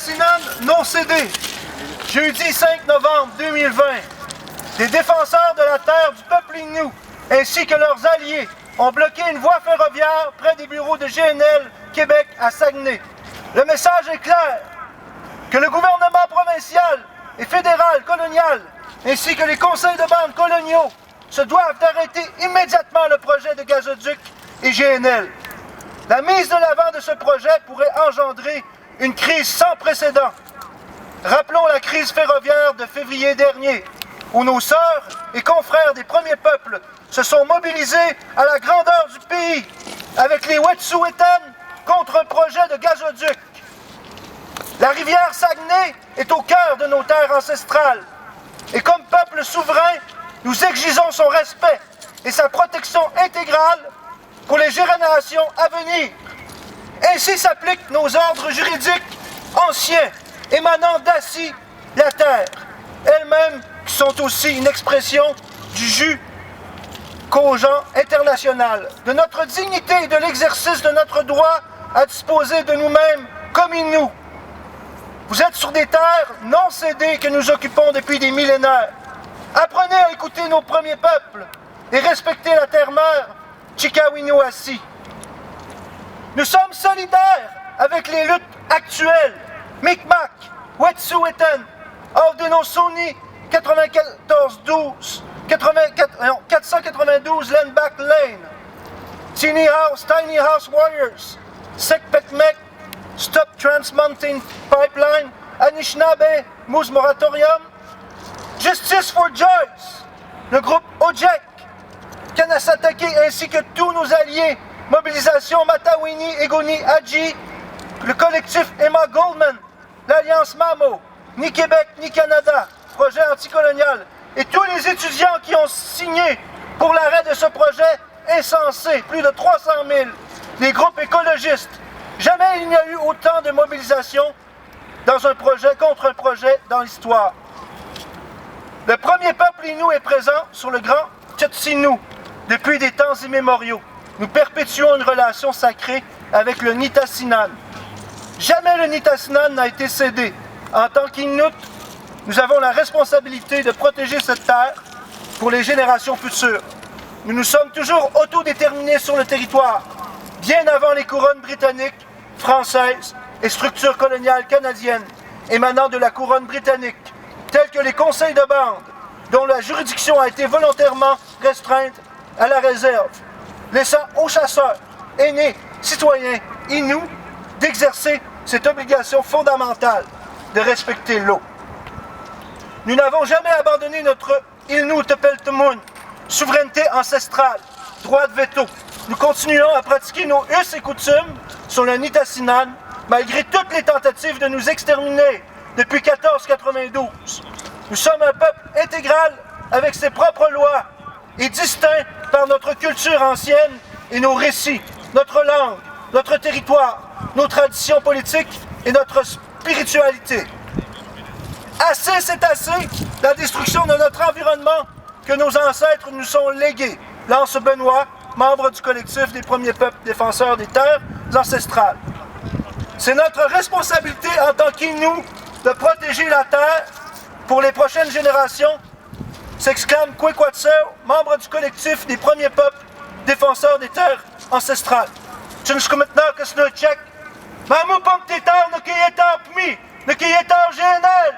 Nitassinan non cédé. Jeudi 5 novembre 2020, des défenseurs de la terre du peuple Innu, ainsi que leurs alliés, ont bloqué une voie ferroviaire près des bureaux de GNL Québec à Saguenay. Le message est clair, que le gouvernement provincial et fédéral colonial, ainsi que les conseils de bande coloniaux, se doivent d'arrêter immédiatement le projet de gazoduc et GNL. La mise de l'avant de ce projet pourrait engendrer une crise sans précédent. Rappelons la crise ferroviaire de février dernier, où nos sœurs et confrères des premiers peuples se sont mobilisés à la grandeur du pays avec les Wet'suwet'en contre un projet de gazoduc. La rivière Saguenay est au cœur de nos terres ancestrales et comme peuple souverain, nous exigeons son respect et sa protection intégrale pour les générations à venir. Ainsi s'appliquent nos ordres juridiques anciens émanant d'Assis, la terre, elles-mêmes qui sont aussi une expression du jus cogent international, de notre dignité et de l'exercice de notre droit à disposer de nous-mêmes comme Innu. Vous êtes sur des terres non cédées que nous occupons depuis des millénaires. Apprenez à écouter nos premiers peuples et respecter la terre-mère Chikawinnuassi. Nous sommes solidaires avec les luttes actuelles. Micmac, Wet'suwet'en, Haudenosaunee, 492 Landback Lane, Tiny House Warriors, Secpecmec, Stop Trans Mountain Pipeline, Anishinaabe Moose Moratorium, Justice for Joyce, le groupe OJEC, Kanasatake ainsi que tous nos alliés, Mobilisation Matawini, Egoni, Adji, le collectif Emma Goldman, l'Alliance Mamo, ni Québec ni Canada, projet anticolonial, et tous les étudiants qui ont signé pour l'arrêt de ce projet insensé, plus de 300 000, les groupes écologistes. Jamais il n'y a eu autant de mobilisation dans un projet contre un projet dans l'histoire. Le premier peuple Innu est présent sur le grand Tsuut'ina depuis des temps immémoriaux. Nous perpétuons une relation sacrée avec le Nitassinan. Jamais le Nitassinan n'a été cédé. En tant qu'Inuit, nous avons la responsabilité de protéger cette terre pour les générations futures. Nous nous sommes toujours autodéterminés sur le territoire, bien avant les couronnes britanniques, françaises et structures coloniales canadiennes émanant de la couronne britannique, telles que les conseils de bande, dont la juridiction a été volontairement restreinte à la réserve, laissant aux chasseurs, aînés, citoyens, Innu, d'exercer cette obligation fondamentale de respecter l'eau. Nous n'avons jamais abandonné notre Ilnu Tepeltumun, souveraineté ancestrale, droit de veto. Nous continuons à pratiquer nos us et coutumes sur le Nitassinan, malgré toutes les tentatives de nous exterminer depuis 1492. Nous sommes un peuple intégral avec ses propres lois et distinct par notre culture ancienne et nos récits, notre langue, notre territoire, nos traditions politiques et notre spiritualité. Assez, c'est assez, la destruction de notre environnement que nos ancêtres nous sont légués. Lance Benoît, membre du collectif des premiers peuples défenseurs des terres ancestrales. C'est notre responsabilité en tant qu'Innu de protéger la terre pour les prochaines générations, s'exclame Kwekwatseu, membre du collectif des premiers peuples défenseurs des terres ancestrales. Tchunshkumetna Kasnuchek, Mamu Pamtetar, Nukiyetar Pmi, Nukiyetar GNL.